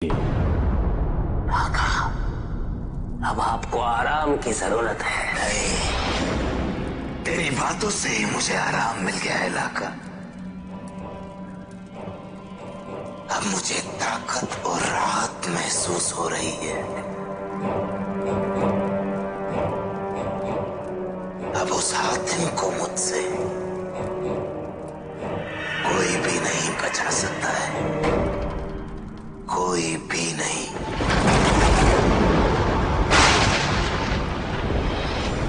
आका, अब आपको आराम की जरूरत है। नहीं, तेरी बातों से ही मुझे आराम मिल गया है लाका। अब मुझे ताकत और राहत महसूस हो रही है। अब उस हातिम को मुझसे कोई भी नहीं बचा सकता है, कोई भी नहीं।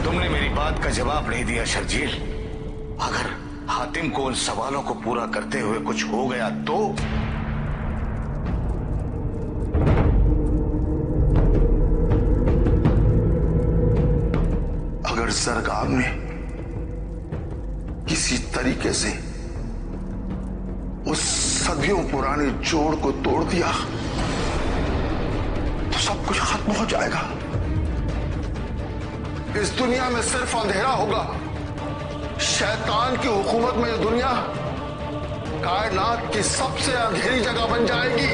तुमने मेरी बात का जवाब नहीं दिया शर्जील। अगर हातिम को उन सवालों को पूरा करते हुए कुछ हो गया तो? अगर सरकार ने किसी तरीके से उस सदियों पुराने जोड़ को तोड़ दिया तो सब कुछ खत्म हो जाएगा। इस दुनिया में सिर्फ अंधेरा होगा। शैतान की हुकूमत में ये दुनिया कायनात की सबसे अंधेरी जगह बन जाएगी।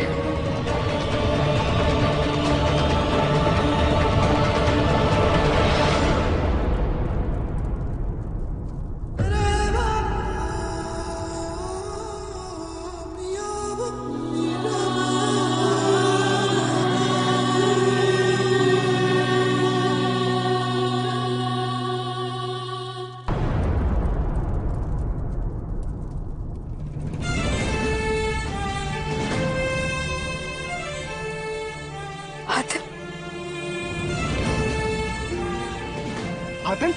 हातिम,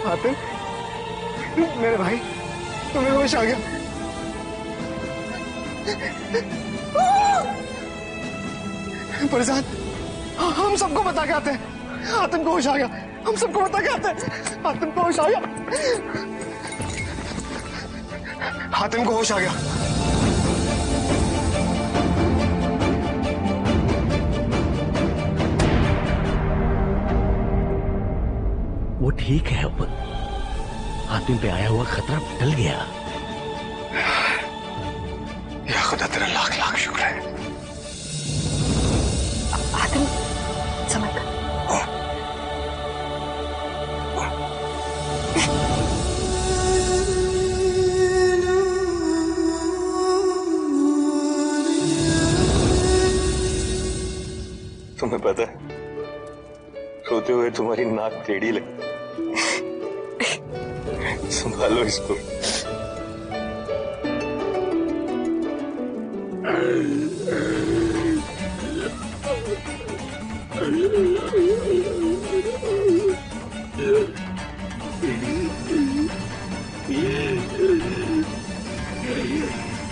हातिम, मेरे भाई, तुम्हें होश आ गया। फरजाद, हम सबको बता के आते हैं। हातिम को होश आ गया, हम सबको बता के आते हैं। हातिम को होश आ गया, हातिम को होश आ गया। वो ठीक है, अब हातिम पे आया हुआ खतरा टल गया। या खुदा, तेरा लाख लाख शुक्र है। हातिम समझ कर। तुम्हें पता है, रोते हुए तुम्हारी नाक टेढ़ी लगती। संभालो इसको।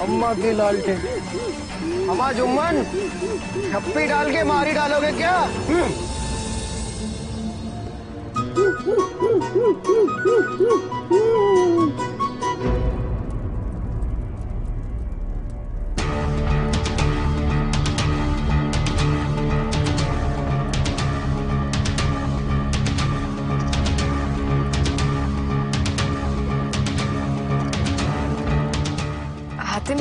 अम्मा की लालटेन। अम्मा जुम्मन, छप्पी डाल के मारी डालोगे क्या? हातिम,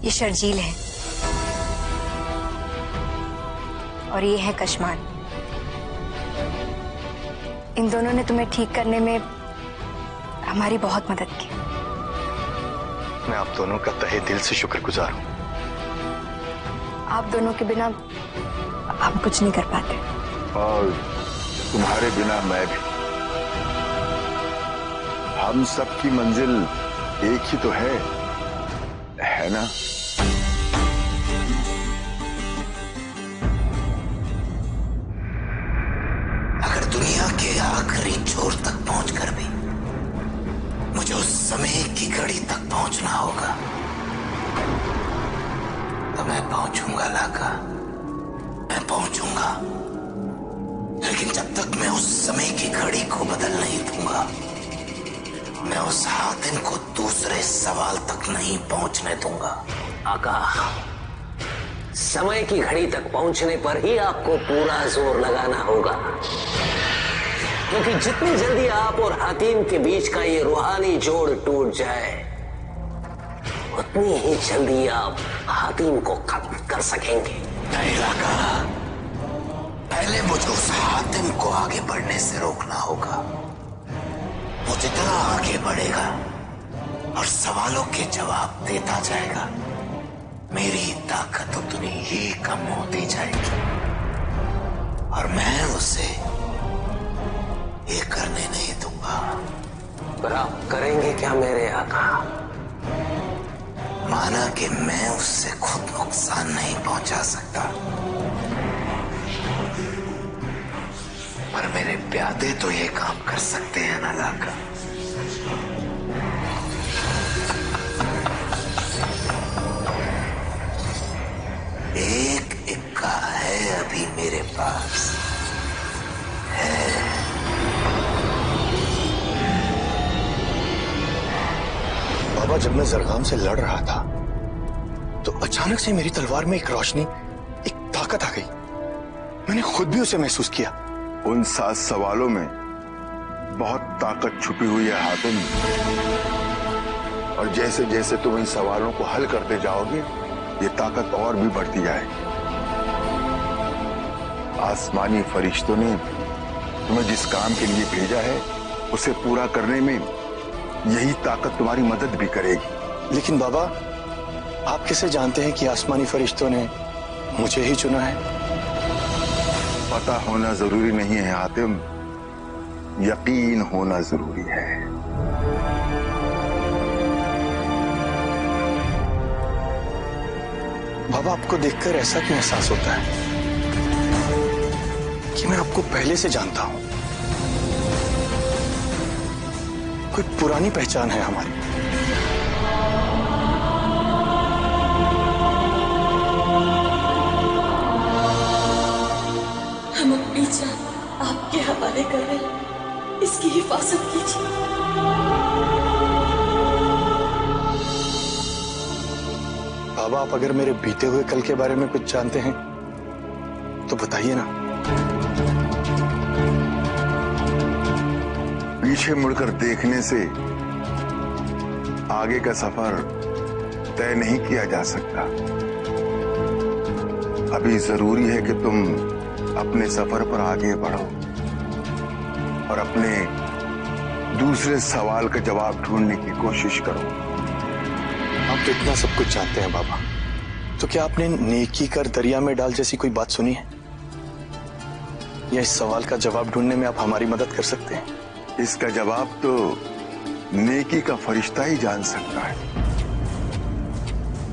ये शर्जील है और ये है कशमान। इन दोनों ने तुम्हें ठीक करने में हमारी बहुत मदद की। मैं आप दोनों का तहे दिल से शुक्रगुजार हूं। आप दोनों के बिना हम कुछ नहीं कर पाते। और तुम्हारे बिना मैं भी। हम सबकी मंजिल एक ही तो है ना? अगर दुनिया के आखिरी छोर तक पहुंचकर भी मुझे उस समय की घड़ी तक पहुंचना होगा तो मैं पहुंचूंगा लाका, मैं पहुंचूंगा। लेकिन जब तक मैं उस समय की घड़ी को बदल नहीं दूंगा, मैं उस हातिम को दूसरे सवाल तक नहीं पहुंचने दूंगा। आका, समय की घड़ी तक पहुंचने पर ही आपको पूरा जोर लगाना होगा। क्योंकि जितनी जल्दी आप और हातिम के बीच का ये रूहानी जोड़ टूट जाए, उतनी ही जल्दी आप हातिम को खत्म कर सकेंगे। नहीं लाका, पहले मुझे उस हातिम को आगे बढ़ने से रोकना होगा। वो जितना आगे बढ़ेगा और सवालों के जवाब देता जाएगा, मेरी ताकत उतनी ही कम होती जाएगी और मैं उसे ये करने नहीं दूंगा। पर आप करेंगे क्या मेरे आका? माना कि मैं उससे खुद नुकसान नहीं पहुंचा सकता, पर मेरे प्यादे तो ये काम कर सकते हैं ना लाका। एक इक्का है अभी मेरे पास है। बाबा, जब मैं जरगाम से लड़ रहा था तो अचानक से मेरी तलवार में एक रोशनी, एक ताकत आ गई। मैंने खुद भी उसे महसूस किया। उन 7 सवालों में बहुत ताकत छुपी हुई है हातिम, और जैसे जैसे तुम इन सवालों को हल करते जाओगे, ये ताकत और भी बढ़ती जाएगी। आसमानी फरिश्तों ने तुम्हें जिस काम के लिए भेजा है, उसे पूरा करने में यही ताकत तुम्हारी मदद भी करेगी। लेकिन बाबा, आप कैसे जानते हैं कि आसमानी फरिश्तों ने मुझे ही चुना है? पता होना जरूरी नहीं है हातिम, यकीन होना जरूरी है। बाबा, आपको देखकर ऐसा क्यों एहसास होता है कि मैं आपको पहले से जानता हूं? कोई पुरानी पहचान है हमारी। हम अपनी जान आपके हवाले कर रहे हैं, इसकी हिफाजत कीजिए। बाबा, आप अगर मेरे बीते हुए कल के बारे में कुछ जानते हैं तो बताइए ना। पीछे मुड़कर देखने से आगे का सफर तय नहीं किया जा सकता। अभी जरूरी है कि तुम अपने सफर पर आगे बढ़ो और अपने दूसरे सवाल का जवाब ढूंढने की कोशिश करो। आप तो इतना सब कुछ जानते हैं बाबा, तो क्या आपने नेकी कर दरिया में डाल जैसी कोई बात सुनी है? या इस सवाल का जवाब ढूंढने में आप हमारी मदद कर सकते हैं? इसका जवाब तो नेकी का फरिश्ता ही जान सकता है।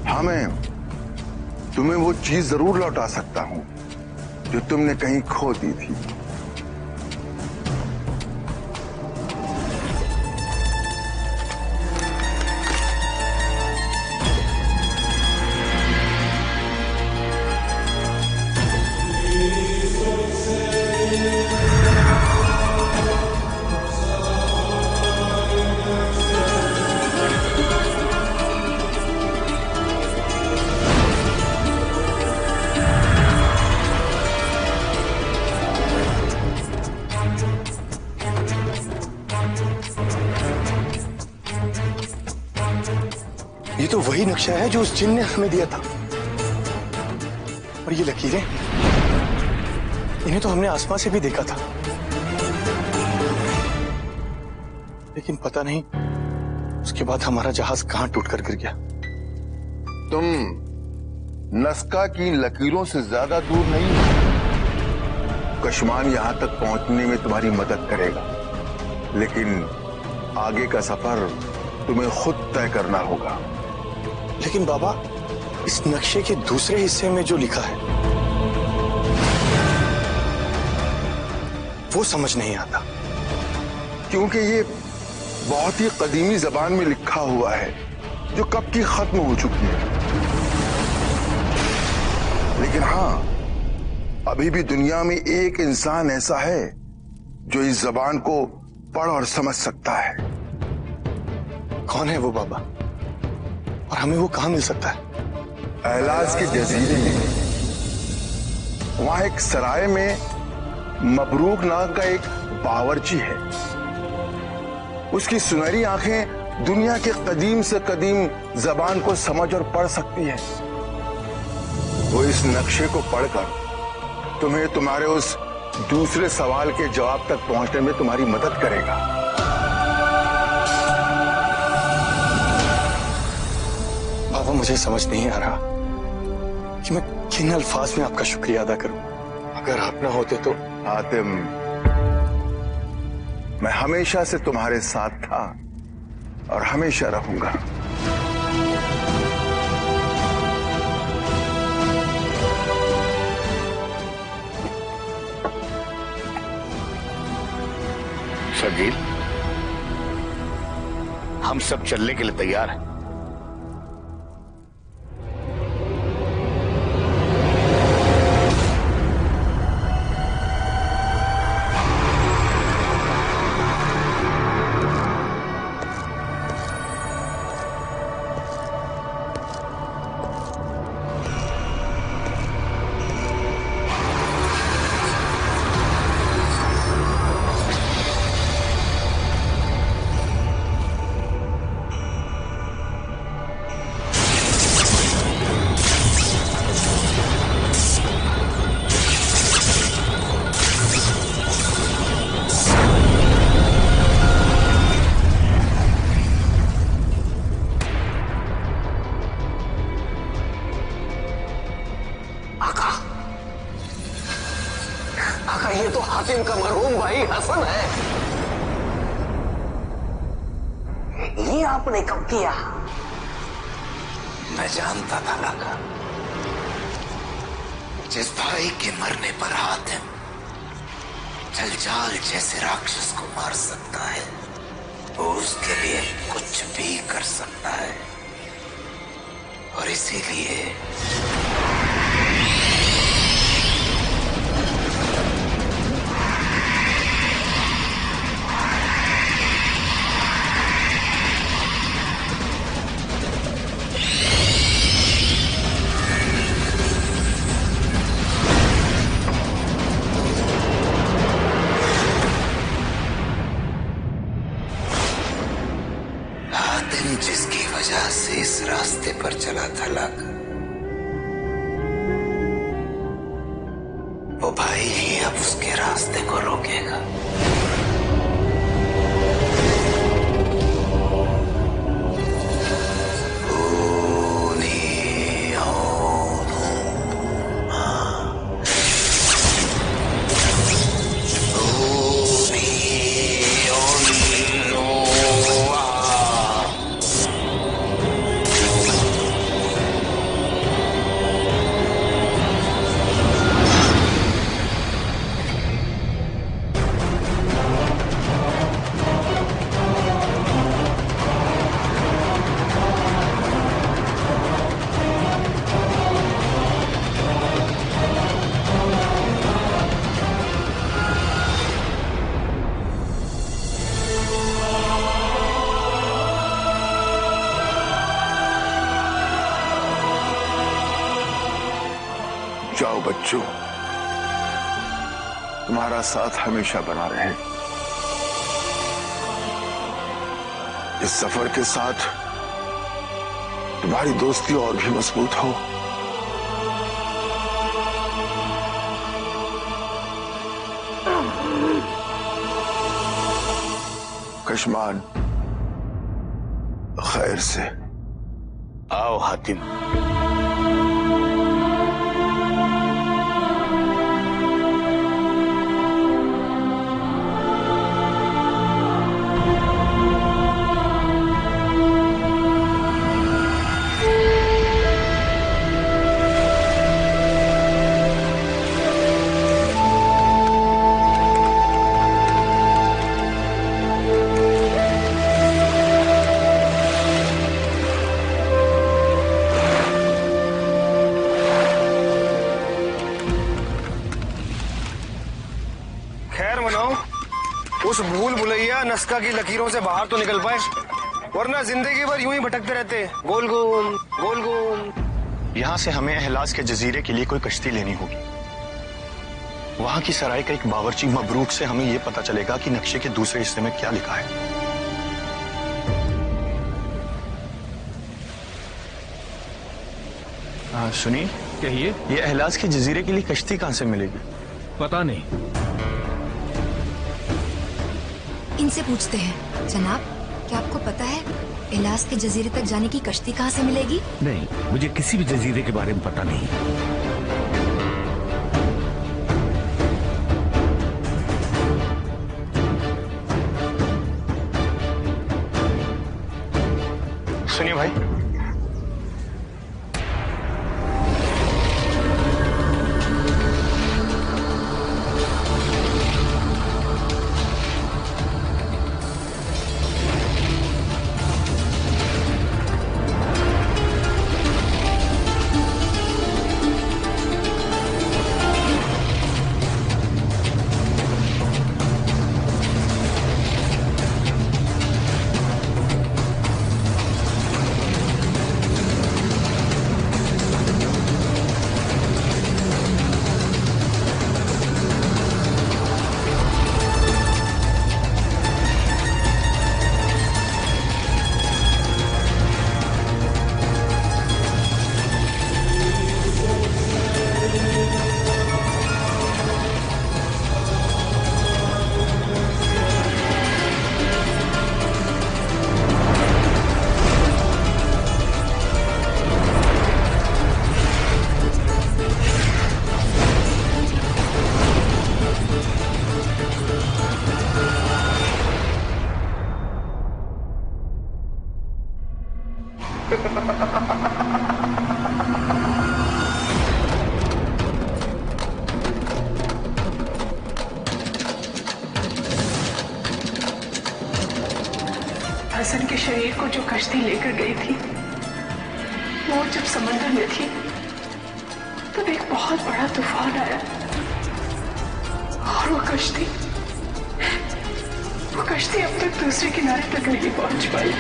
हाँ, मैं तुम्हें वो चीज जरूर लौटा सकता हूं जो तुमने कहीं खो दी थी। ये तो वही नक्शा है जो उस जिन ने हमें दिया था। और ये लकीरें, इन्हें तो हमने आसमान से भी देखा था, लेकिन पता नहीं उसके बाद हमारा जहाज कहां टूटकर गिर गया। तुम नस्का की लकीरों से ज्यादा दूर नहीं हो। कश्मान यहां तक पहुंचने में तुम्हारी मदद करेगा, लेकिन आगे का सफर तुम्हें खुद तय करना होगा। लेकिन बाबा, इस नक्शे के दूसरे हिस्से में जो लिखा है वो समझ नहीं आता। क्योंकि ये बहुत ही कदीमी जबान में लिखा हुआ है जो कब की खत्म हो चुकी है। लेकिन हाँ, अभी भी दुनिया में एक इंसान ऐसा है जो इस जबान को पढ़ और समझ सकता है। कौन है वो बाबा, और हमें वो कहां मिल सकता है? एलाज के जजीरे में, वहां एक सराय में मबरूक नाम का एक बावर्ची है। उसकी सुनहरी आंखें दुनिया के कदीम से कदीम जबान को समझ और पढ़ सकती है। वो इस नक्शे को पढ़कर तुम्हें तुम्हारे उस दूसरे सवाल के जवाब तक पहुंचने में तुम्हारी मदद करेगा। बाबा, मुझे समझ नहीं आ रहा कि मैं किन अल्फाज में आपका शुक्रिया अदा करूं। अगर आप ना होते तो। हातिम, मैं हमेशा से तुम्हारे साथ था और हमेशा रहूंगा। शर्जील, हम सब चलने के लिए तैयार हैं। ये तो हातिम का मरहूम भाई हसन है। ये आपने कब किया? मैं जानता था लाका, जिस भाई के मरने पर हातिम जलजाल जैसे राक्षस को मार सकता है, वो उसके लिए कुछ भी कर सकता है। और इसीलिए जिसकी वजह से इस रास्ते पर चला था लाका, वो भाई ही अब उसके रास्ते को रोकेगा। जाओ बच्चों, तुम्हारा साथ हमेशा बना रहे। इस सफर के साथ तुम्हारी दोस्ती और भी मजबूत हो। कशमान, खैर से आओ हातिम। खैर मनाओ, उस भूल भुलैया नस्का की लकीरों से बाहर तो निकल पाए, वरना जिंदगी भर यूं ही भटकते रहते, गोल गोल गोल गोल। यहां से हमें एहलास के जजीरे के लिए कोई कश्ती लेनी होगी। वहां की सराय का एक बावर्ची मबरूक से हमें यह पता चलेगा कि नक्शे के दूसरे हिस्से में क्या लिखा है। सुनिए, कहिए। ये एहलाज के जजीरे के लिए कश्ती कहां से मिलेगी? पता नहीं। इनसे पूछते हैं। जनाब, क्या आपको पता है एहलाज के जजीरे तक जाने की कश्ती कहां से मिलेगी? नहीं, मुझे किसी भी जजीरे के बारे में पता नहीं। सुनिए भाई, हसन के शरीर को जो कश्ती लेकर गई थी, वो जब समंदर में थी तब एक बहुत बड़ा तूफान आया और वो कश्ती अब तक दूसरे किनारे तक नहीं पहुंच पाई।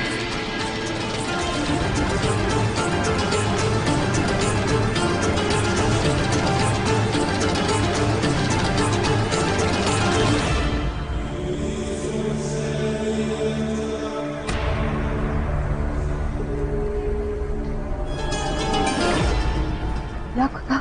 खुदा,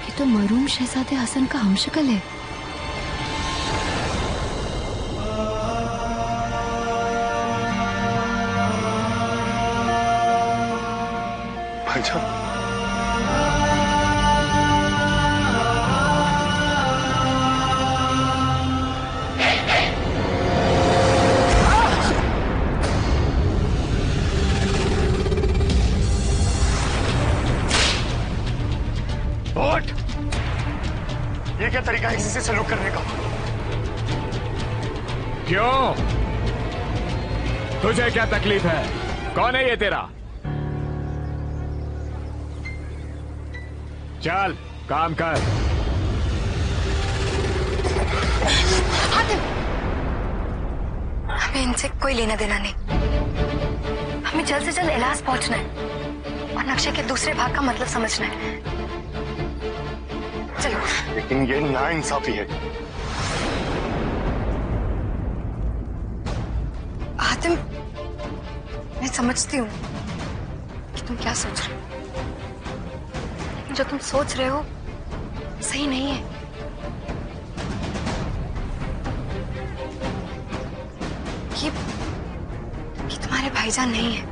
ये तो मरूम शहजादे हसन का हमशक्ल है। भाईजान, ये क्या तरीका है किसी से सलूक करने का? क्यों? तुझे क्या तकलीफ है? कौन है ये तेरा? चल काम कर। हमें इनसे कोई लेना देना नहीं। हमें जल्द से जल्द एहलाज पहुंचना है और नक्शे के दूसरे भाग का मतलब समझना है। चलो। लेकिन ये नाइंसाफी है। हातिम, मैं समझती हूँ कि तुम क्या सोच रहे हो, लेकिन जो तुम सोच रहे हो सही नहीं है। ये तुम्हारे भाईजान नहीं है,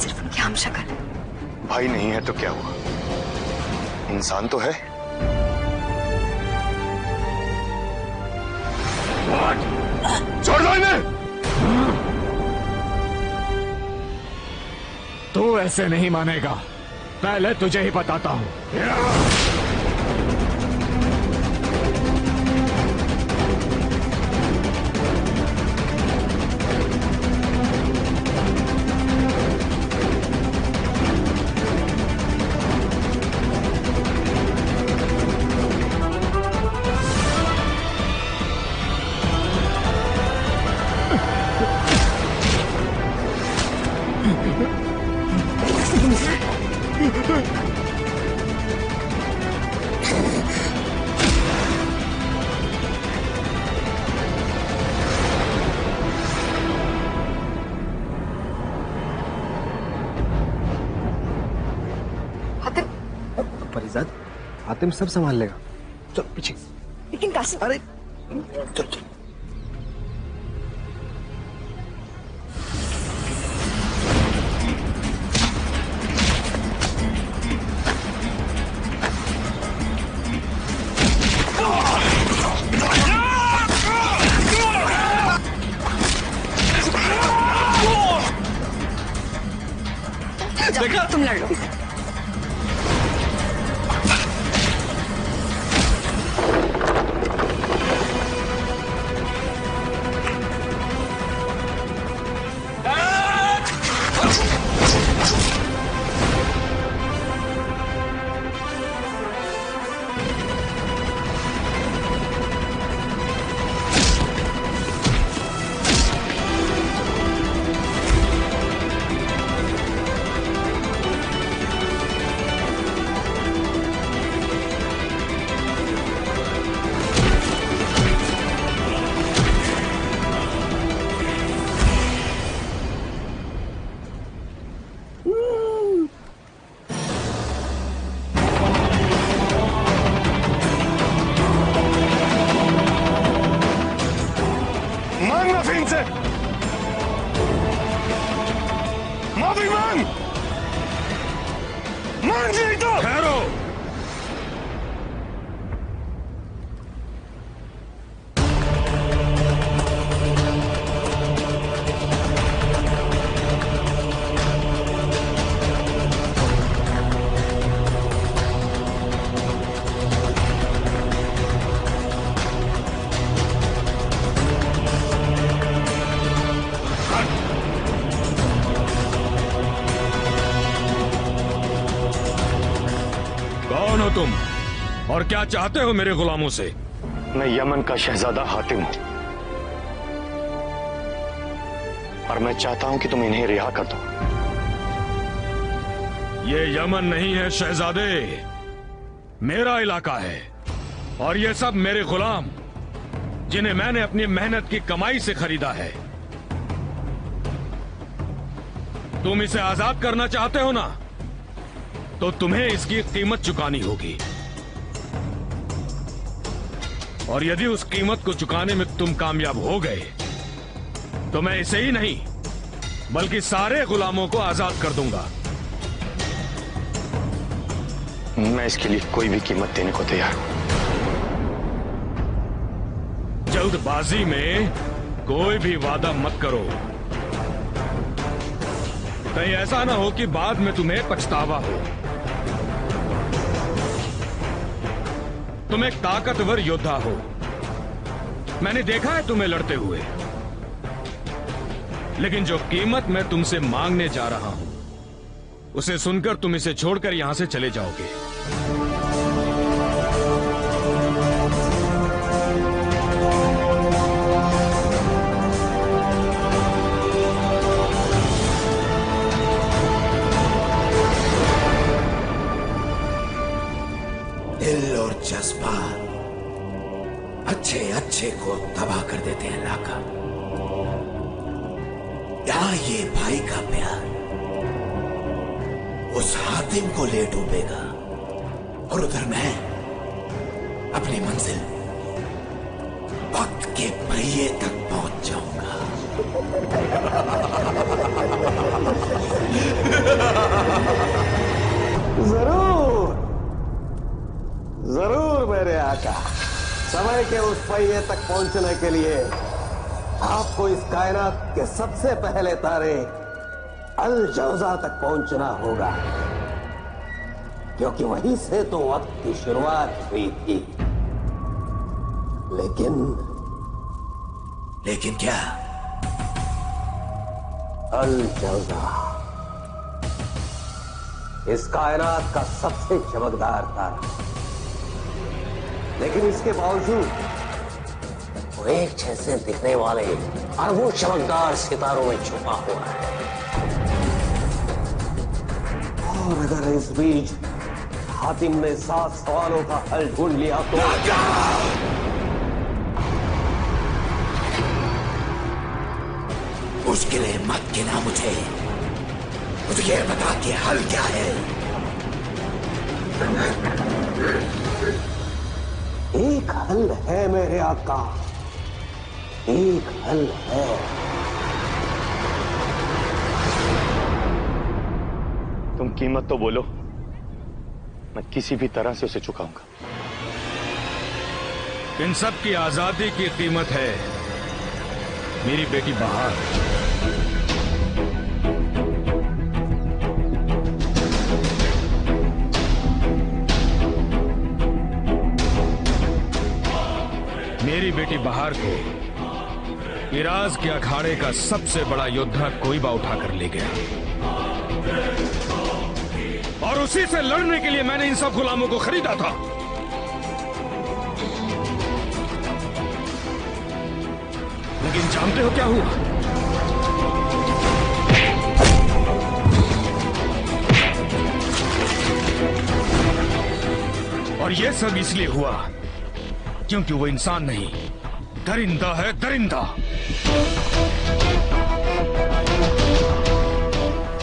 सिर्फ उनकी हमशक्ल है। भाई नहीं है तो क्या हुआ? इंसान तो है। छोड़ दो इन्हें। तू ऐसे नहीं मानेगा, पहले तुझे ही बताता हूं। परिजात, हातिम सब संभाल लेगा। चल पीछे। लेकिन कासिम, अरे चल चल। देखा तुम लड़ लो। तुम और क्या चाहते हो मेरे गुलामों से? मैं यमन का शहजादा हातिम हूं और मैं चाहता हूं कि तुम इन्हें रिहा कर दो। ये यमन नहीं है शहजादे, मेरा इलाका है और ये सब मेरे गुलाम जिन्हें मैंने अपनी मेहनत की कमाई से खरीदा है। तुम इसे आजाद करना चाहते हो ना, तो तुम्हें इसकी कीमत चुकानी होगी और यदि उस कीमत को चुकाने में तुम कामयाब हो गए तो मैं इसे ही नहीं बल्कि सारे गुलामों को आजाद कर दूंगा। मैं इसके लिए कोई भी कीमत देने को तैयार हूं। जल्दबाजी में कोई भी वादा मत करो, कहीं ऐसा ना हो कि बाद में तुम्हें पछतावा हो। तुम एक ताकतवर योद्धा हो, मैंने देखा है तुम्हें लड़ते हुए, लेकिन जो कीमत मैं तुमसे मांगने जा रहा हूं उसे सुनकर तुम इसे छोड़कर यहां से चले जाओगे। दिल और जज्बात अच्छे अच्छे को तबाह कर देते हैं लाका। यहाँ ये भाई का प्यार उस हातिम को ले डूबेगा और उधर मैं अपनी मंजिल वक्त के पहिए तक पहुंच जाऊंगा। जरूर जरूर मेरे आका, समय के उस पहिए तक पहुंचने के लिए आपको इस कायनात के सबसे पहले तारे अल जौजा तक पहुंचना होगा, क्योंकि वहीं से तो वक्त की शुरुआत हुई थी। लेकिन क्या? अल जौजा इस कायनात का सबसे चमकदार तारा, लेकिन इसके बावजूद वो एक जैसे दिखने वाले अरबों चमकदार सितारों में छुपा हुआ है। और अगर इस बीच हातिम ने 7 सवालों का हल ढूंढ लिया तो मुश्किलें मत गिना मुझे ये बता कि हल क्या है। एक हल है मेरे आका, एक हल है। तुम कीमत तो बोलो, मैं किसी भी तरह से उसे चुकाऊंगा। इन सब की आजादी की कीमत है मेरी बेटी बहार। मेरी बेटी बहार को इराज के अखाड़े का सबसे बड़ा योद्धा कोइबा उठाकर ले गया और उसी से लड़ने के लिए मैंने इन सब गुलामों को खरीदा था। लेकिन जानते हो क्या हुआ? और यह सब इसलिए हुआ क्योंकि वो इंसान नहीं, दरिंदा है, दरिंदा।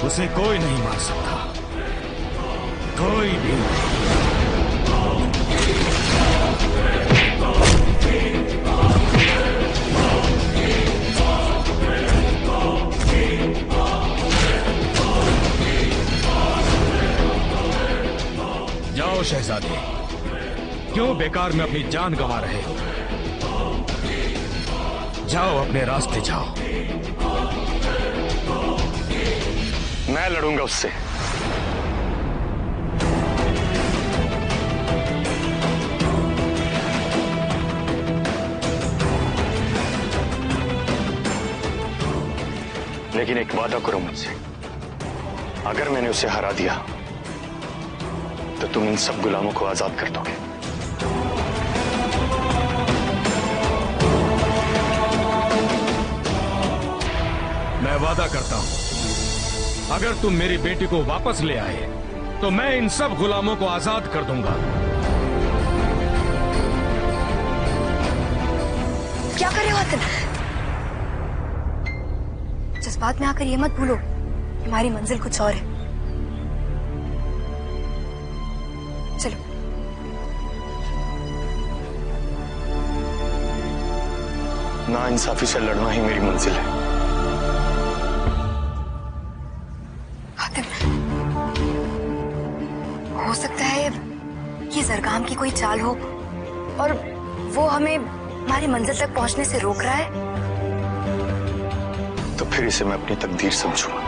उसे कोई नहीं मार सकता, कोई भी नहीं। जाओ शहजादे, क्यों बेकार में अपनी जान गंवा रहे हो? जाओ अपने रास्ते जाओ। मैं लड़ूंगा उससे। लेकिन एक वादा करो मुझसे, अगर मैंने उसे हरा दिया तो तुम इन सब गुलामों को आजाद कर दोगे। मैं वादा करता हूं, अगर तुम मेरी बेटी को वापस ले आए तो मैं इन सब गुलामों को आजाद कर दूंगा। क्या कर रहे हो हातिम? जज्बात में आकर ये मत भूलो हमारी मंजिल कुछ और है। चलो। नाइंसाफी से लड़ना ही मेरी मंजिल है। हातिम, हो सकता है ये जरगाम की कोई चाल हो और वो हमें हमारी मंजिल तक पहुंचने से रोक रहा है। तो फिर इसे मैं अपनी तकदीर समझूंगा,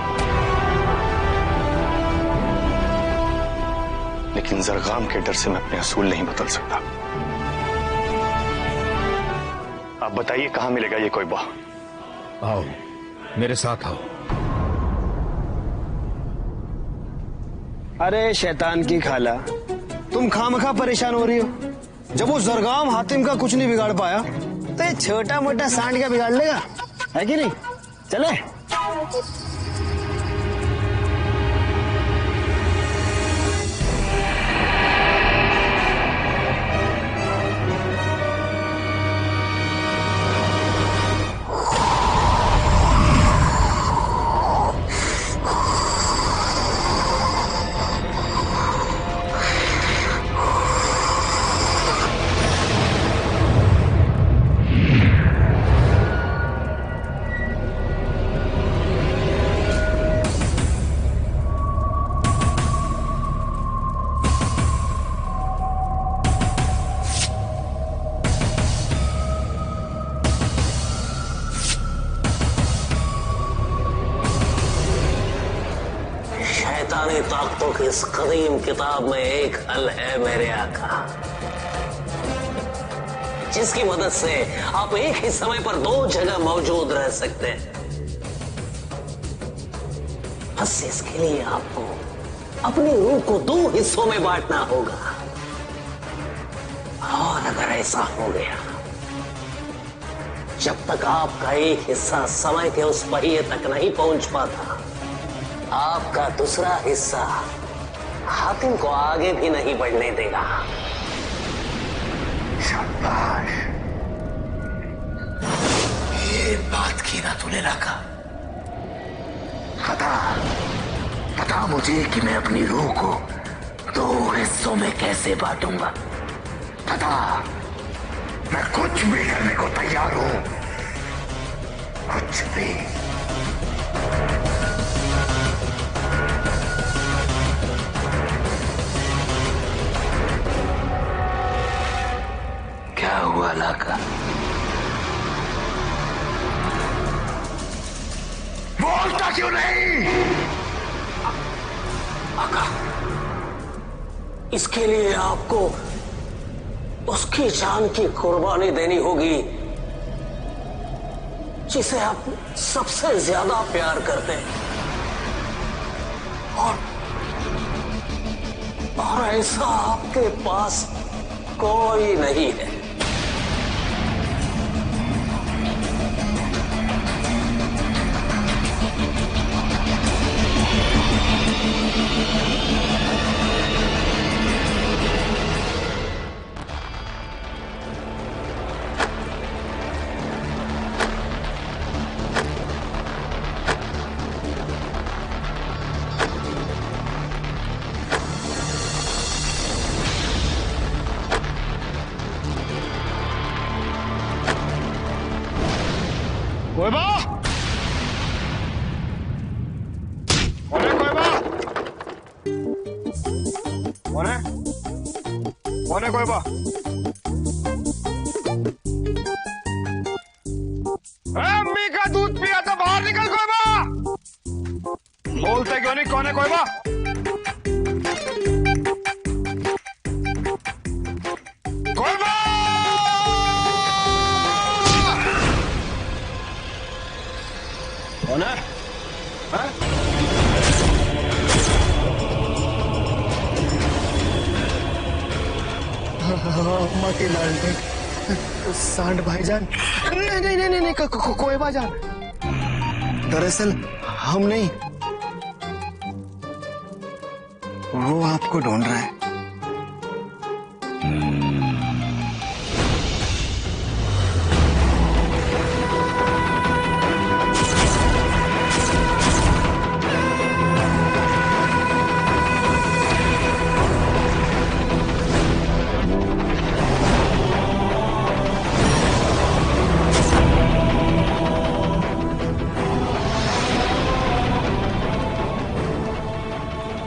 लेकिन जरगाम के डर से मैं अपने असूल नहीं बदल सकता। आप बताइए कहां मिलेगा ये कोइबा? आओ मेरे साथ आओ। अरे शैतान की खाला, तुम खामखा परेशान हो रही हो। जब वो जरगाम हातिम का कुछ नहीं बिगाड़ पाया तो ये छोटा मोटा सांड क्या बिगाड़ लेगा, है कि नहीं? चले। शैतानी ताकतों की इस कदीम किताब में एक हल है मेरे आका, जिसकी मदद से आप एक ही समय पर 2 जगह मौजूद रह सकते हैं। बस इसके लिए आपको अपनी रूह को 2 हिस्सों में बांटना होगा। और अगर ऐसा हो गया, जब तक आपका एक हिस्सा समय के उस पहिए तक नहीं पहुंच पाता, आपका दूसरा हिस्सा हातिम को आगे भी नहीं बढ़ने देगा। शाबाश, ये बात की ना तूने लाका। पता मुझे कि मैं अपनी रूह को 2 हिस्सों में कैसे बांटूंगा। पता, मैं कुछ भी करने को तैयार हूं, कुछ भी। क्या हुआ लाका? बोलता क्यों नहीं? आका, इसके लिए आपको उसकी जान की कुर्बानी देनी होगी जिसे आप सबसे ज्यादा प्यार करते हैं, और ऐसा आपके पास कोई नहीं है। कोयबा! अरे कोयबा! कौन है कोयबा? अम्मी का दूध पिया तो बाहर निकल कोयबा! बोलते क्यों नहीं? कौन है कोयबा? कोयबा! कौन है? अम्मा के लाल सांड भाईजान। नहीं, कोयबा जान। दरअसल हम नहीं, वो आपको ढूंढ रहा है।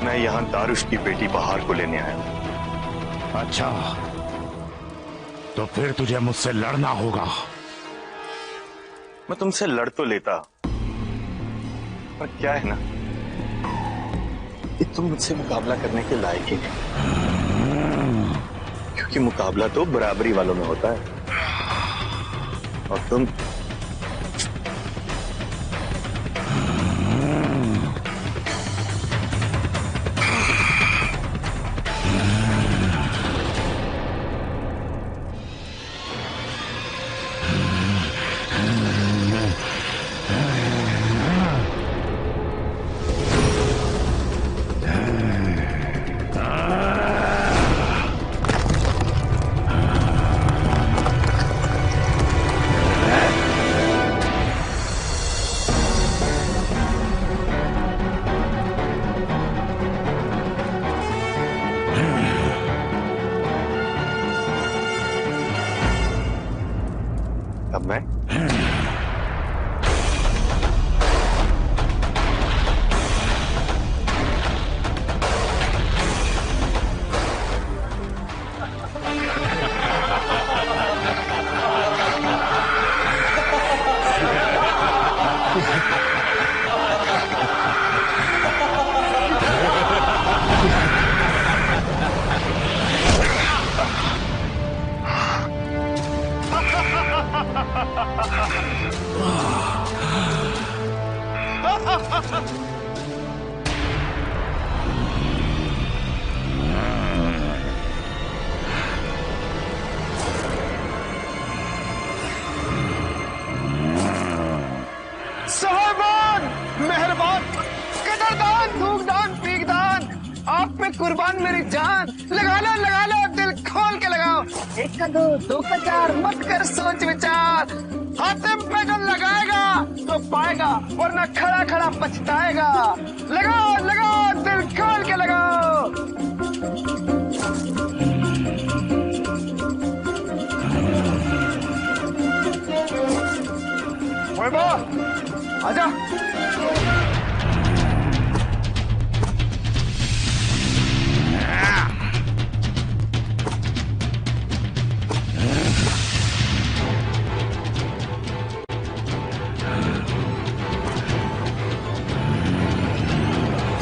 मैं यहाँ दारुश की बेटी बहार को लेने आया हूं। अच्छा, तो फिर तुझे मुझसे लड़ना होगा। मैं तुमसे लड़ तो लेता, पर क्या है ना कि तुम मुझसे मुकाबला करने के लायक ही नहीं, क्योंकि मुकाबला तो बराबरी वालों में होता है, और तुम कुर्बान मेरी जान, लगा लो दिल खोल के लगाओ। 1 का 2, 2 का 4, मत कर सोच विचार। हातिम पे जो लगाएगा तो पाएगा, वरना खड़ा खड़ा पछताएगा। लगाओ दिल खोल के लगाओ। मोहिबा, आजा।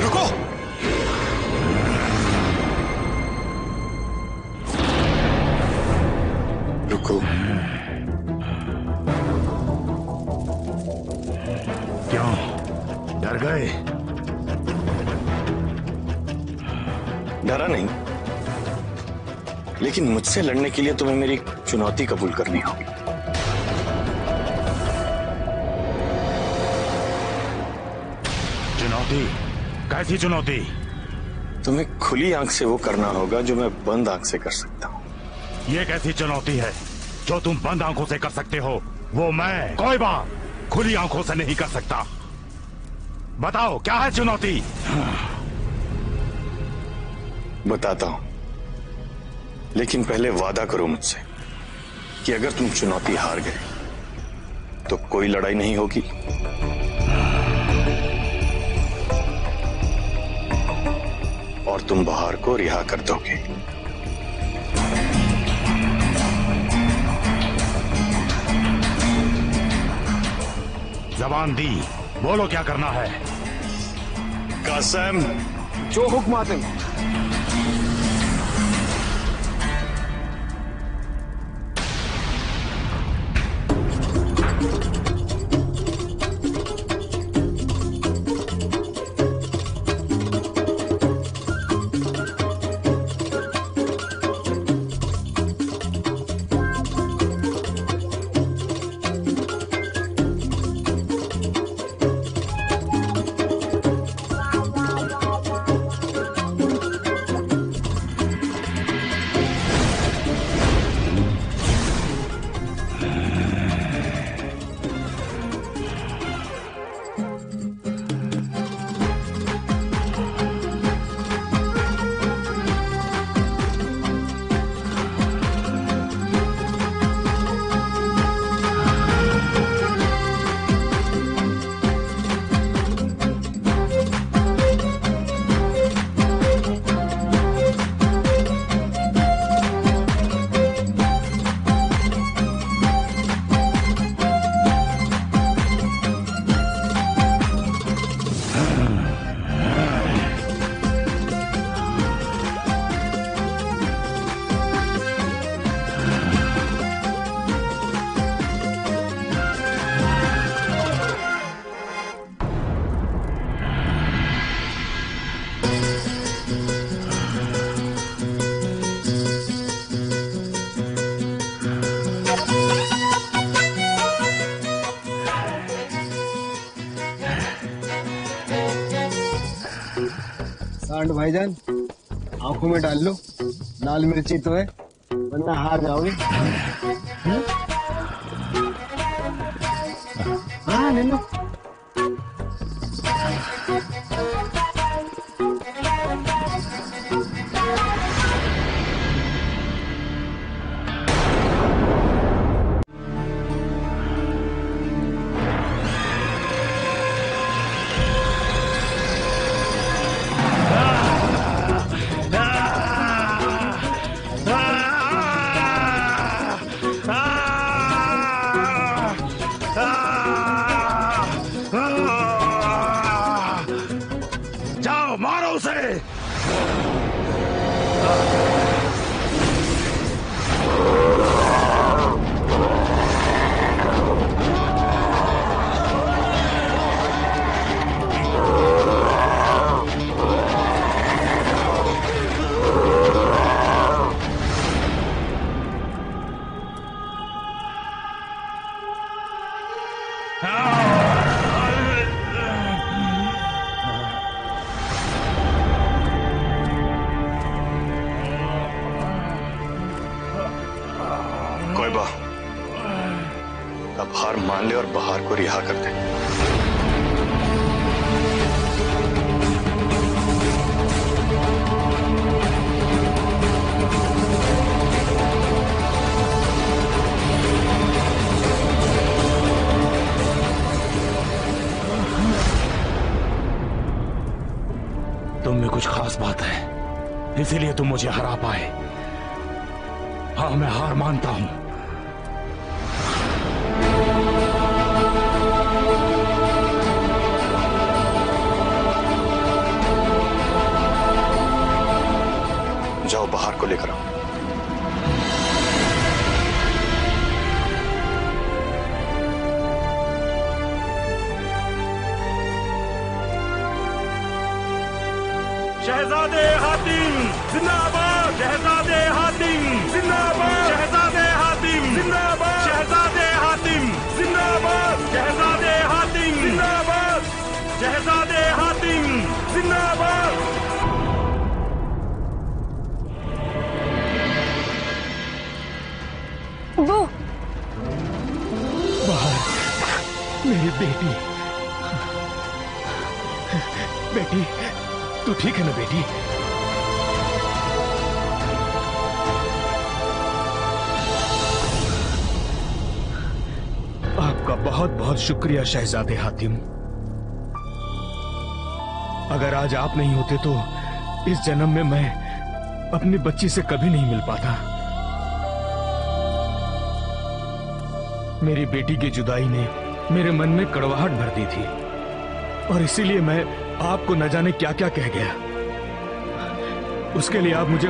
रुको। रुको। क्यों डर गए? डरा नहीं, लेकिन मुझसे लड़ने के लिए तुम्हें मेरी चुनौती कबूल करनी होगी। चुनौती? कैसी चुनौती? तुम्हें खुली आंख से वो करना होगा जो मैं बंद आंख से कर सकता हूँ। ये कैसी चुनौती है जो तुम बंद आंखों से कर सकते हो? वो मैं कोई बात खुली आंखों से नहीं कर सकता। बताओ क्या है चुनौती? बताता हूं, लेकिन पहले वादा करो मुझसे कि अगर तुम चुनौती हार गए तो कोई लड़ाई नहीं होगी। और तुम बहार को रिहा कर दोगे। जबान दी, बोलो क्या करना है? कसम। जो हुक्म आते। सांड भाईजान, आंखों में डाल लो, लाल मिर्ची तो है, वरना हार जाओगे। हाँ ले लो। जाओ मारो उसे। आप हार मान ले और बहार को रिहा कर दें। तुम में कुछ खास बात है, इसीलिए तुम मुझे हरा पाए। हाँ, मैं हार मानता हूं। जाओ, बहार को लेकर आओ। शहजादे हातिम जिंदाबाद, शहजादे हातिम जिंदाबाद, शहजादे हातिम जिंदाबाद, शहजादे हातिम जिंदाबाद, शहजादे हातिम जिंदाबाद, शहजादे हातिम जिंदाबाद। वो बाहर मेरी बेटी, बेटी तू ठीक है ना बेटी? आपका बहुत बहुत शुक्रिया शहजादे हातिम। अगर आज आप नहीं होते तो इस जन्म में मैं अपनी बच्ची से कभी नहीं मिल पाता। मेरी बेटी की जुदाई ने मेरे मन में कड़वाहट भर दी थी और इसीलिए मैं आपको न जाने क्या क्या कह गया। उसके लिए आप मुझे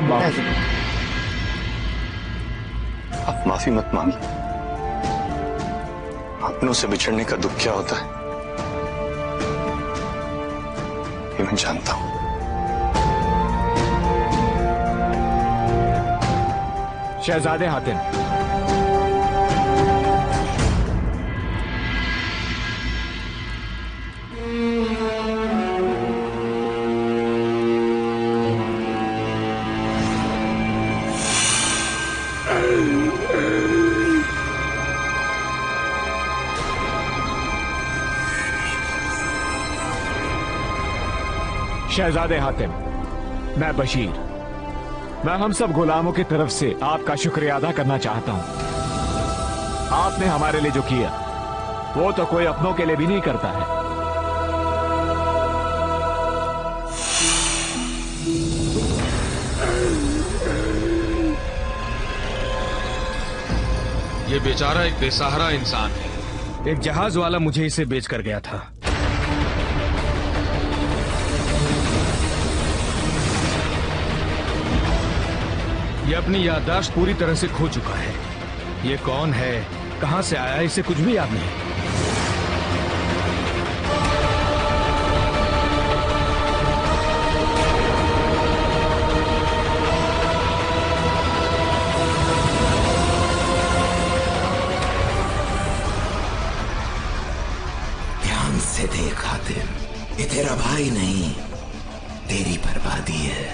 आप माफी मत मांगिए। अपनों से बिछड़ने का दुख क्या होता है ये मैं जानता हूं। शहजादे हातिम, शहजादे हातिम, मैं बशीर, मैं हम सब गुलामों की तरफ से आपका शुक्रिया अदा करना चाहता हूं। आपने हमारे लिए जो किया वो तो कोई अपनों के लिए भी नहीं करता है। ये बेचारा एक बेसहारा इंसान है। एक जहाज वाला मुझे इसे बेच कर गया था। ये अपनी याददाश्त पूरी तरह से खो चुका है। ये कौन है, कहां से आया, इसे कुछ भी याद नहीं। ध्यान से देख हातिम, ये तेरा भाई नहीं, तेरी बर्बादी है।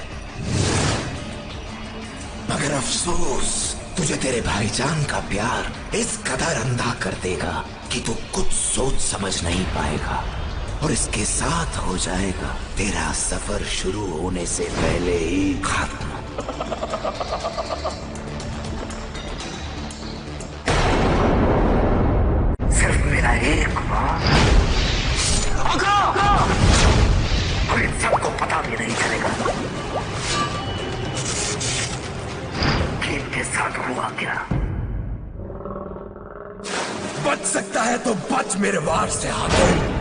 मगर अफसोस, तुझे तेरे भाईजान का प्यार इस कदर अंधा कर देगा कि तू कुछ सोच समझ नहीं पाएगा और इसके साथ हो जाएगा तेरा सफर शुरू होने से पहले ही खत्म। सिर्फ मेरा एक बात और इन सबको पता भी नहीं चलेगा के साथ हुआ क्या। बच सकता है तो बच मेरे वार से हातिम।